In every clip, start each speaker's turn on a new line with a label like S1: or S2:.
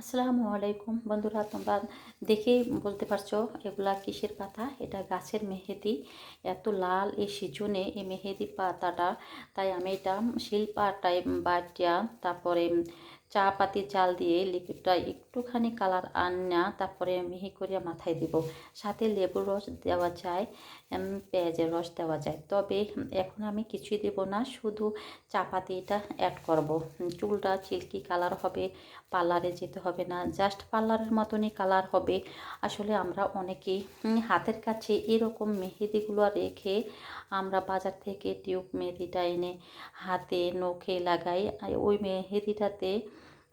S1: আসসালামু আলাইকুম বন্ধুরা, তোমরা দেখেই বলতে পারছো এগুলা কিসের পাতা। এটা গাছের মেহেদি। এত লাল এই সিজনে এই মেহেদি পাতাটা, তাই আমি এটা শিলপাটায় বাটিয়া তারপরে চা পাতি চাল দিয়ে লিকুইডটা একটুখানি কালার আনা, তারপরে মিহি করিয়া মাথায় দিব। সাথে লেবুর রস দেওয়া যায়, পেঁয়াজের রস দেওয়া যায়। তবে এখন আমি কিছুই দেব না, শুধু চা পাতিটা অ্যাড করব। চুলটা চিল্কি কালার হবে, পার্লারে যেতে হবে না, জাস্ট পার্লারের মতনই কালার হবে। আসলে আমরা অনেকেই হাতের কাছে এরকম মেহেদিগুলো রেখে আমরা বাজার থেকে টিউব মেহেদিটা এনে হাতে নখে লাগাই। ওই মেহেদিটাতে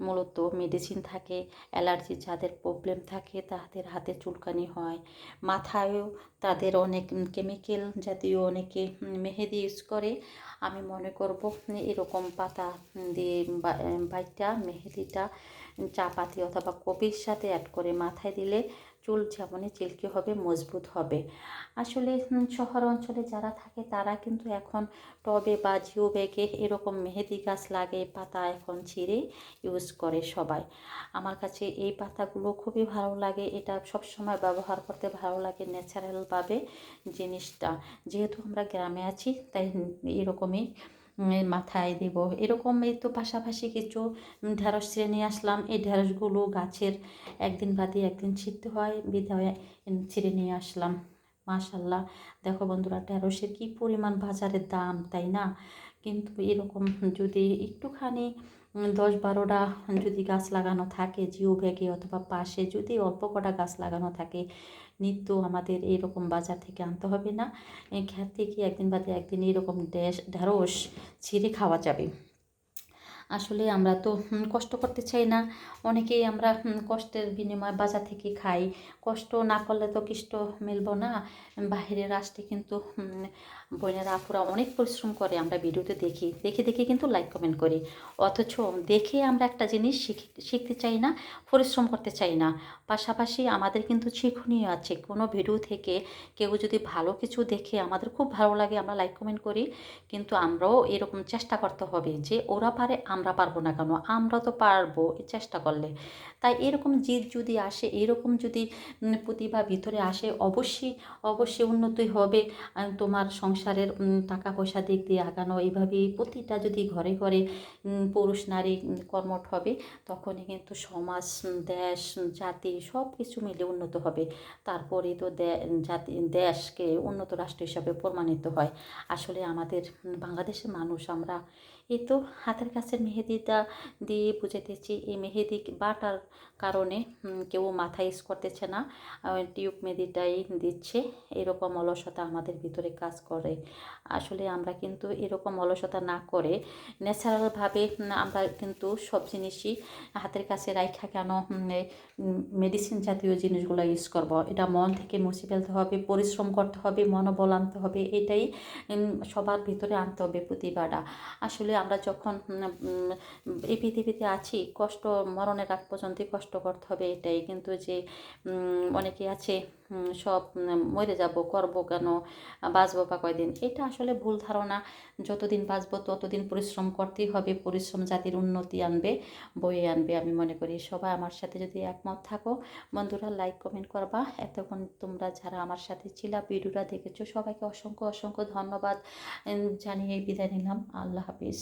S1: মূলত মেডিসিন থাকে। অ্যালার্জি যাদের প্রবলেম থাকে তাদের হাতে চুলকানি হয়, মাথায়ও তাদের অনেক কেমিক্যাল জাতীয় অনেকে মেহেদি ইউজ করে। আমি মনে করব এরকম পাতা দিয়ে বাইটা মেহেদিটা চা পাতি অথবা কফির সাথে অ্যাড করে মাথায় দিলে চুল যেমনই চিল্কি হবে, মজবুত হবে। আসলে শহর অঞ্চলে যারা থাকে তারা কিন্তু এখন টবে বা জিও ব্যাগে এরকম মেহেদি গাছ লাগে, পাতা এখন ছিঁড়ে ইউজ করে সবাই। আমার কাছে এই পাতাগুলো খুবই ভালো লাগে, এটা সব সময় ব্যবহার করতে ভালো লাগে, ন্যাচারালভাবে জিনিসটা। যেহেতু আমরা গ্রামে আছি তাই এরকমই মাথায় দেব। এরকম এই তো পাশাপাশি কিছু ঢেঁড়স ছিঁড়ে নিয়ে আসলাম। এই ঢেঁড়সগুলো গাছের একদিন বাদে একদিন ছিঁড়তে হয়, বিধায় ছিঁড়ে নিয়ে আসলাম। মাশাল্লাহ, দেখো বন্ধুরা ঢেঁড়সের কি পরিমাণ বাজারের দাম, তাই না? কিন্তু এরকম যদি একটুখানি 10-12টা যদি গাছ লাগানো থাকে জিও ব্যাগে অথবা পাশে, যদি অল্প কটা গাছ লাগানো থাকে, নিত্য আমাদের এরকম বাজার থেকে আনতে হবে না। ক্ষেত থেকে একদিন বাদে একদিন এরকম ঢেঁড়স ছিঁড়ে খাওয়া যাবে। আসলে আমরা তো কষ্ট করতে চাই না, অনেকেই আমরা কষ্টের বিনিময়ে বাজার থেকে খাই। কষ্ট না করলে তো কৃষ্ট মিলব না। বাহিরের আসতে কিন্তু বোনেরা আপুরা অনেক পরিশ্রম করে, আমরা ভিডিওতে দেখি, দেখে দেখে কিন্তু লাইক কমেন্ট করি। অথচ দেখে আমরা একটা জিনিস শিখতে চাই না, পরিশ্রম করতে চাই না। পাশাপাশি আমাদের কিন্তু শিক্ষণীয় আছে কোনো ভিডিও থেকে। কেউ যদি ভালো কিছু দেখে আমাদের খুব ভালো লাগে, আমরা লাইক কমেন্ট করি। কিন্তু আমরাও এরকম চেষ্টা করতে হবে যে ওরা পারে আমরা পারবো না কেন, আমরা তো পারবো চেষ্টা করলে। তাই এরকম জিদ যদি আসে, এরকম যদি প্রতিভা ভিতরে আসে, অবশ্যই অবশ্যই উন্নতি হবে। তোমার সংসারের টাকা পয়সা দিক দিয়ে আগানো, এইভাবেই প্রতিটা যদি ঘরে ঘরে পুরুষ নারী কর্মঠ হবে, তখনই কিন্তু সমাজ, দেশ, জাতি সব কিছু মিলে উন্নত হবে। তারপরে তো জাতি দেশকে উন্নত রাষ্ট্র হিসাবে প্রমাণিত হয়। আসলে আমাদের বাংলাদেশের মানুষ আমরা এই তো হাতের কাছের মেহেদিটা দিয়ে বুঝাইতেছি। এই মেহেদি বাটার কারণে কেউ মাথা ইউজ করতেছে না, টিউব মেহেদিটাই দিচ্ছে। এরকম অলসতা আমাদের ভিতরে কাজ করে। আসলে আমরা কিন্তু এরকম অলসতা না করে ন্যাচারালভাবে আমরা কিন্তু সব জিনিসই হাতের কাছে রাইখা কেন মেডিসিন জাতীয় জিনিসগুলো ইউজ করব। এটা মন থেকে মুছে ফেলতে হবে, পরিশ্রম করতে হবে, মনোবল আনতে হবে, এটাই সবার ভিতরে আনতে হবে প্রতিভাটা। আসলে আমরা যখন এই পৃথিবীতে আছি, কষ্ট মরণের আগ পর্যন্তই কষ্ট করতে হবে, এটাই কিন্তু। যে অনেকে আছে সব মরে যাব, করব কেন, বাঁচবো বা কয়দিন, এটা আসলে ভুল ধারণা। যতদিন বাঁচবো ততদিন পরিশ্রম করতেই হবে, পরিশ্রম জাতির উন্নতি আনবে, বয়ে আনবে। আমি মনে করি সবাই আমার সাথে যদি একমত থাকো বন্ধুরা, লাইক কমেন্ট করবা। এতক্ষণ তোমরা যারা আমার সাথে ছিলা, ভিডিওটা দেখেছো, সবাইকে অসংখ্য অসংখ্য ধন্যবাদ জানিয়ে বিদায় নিলাম। আল্লাহ হাফিজ।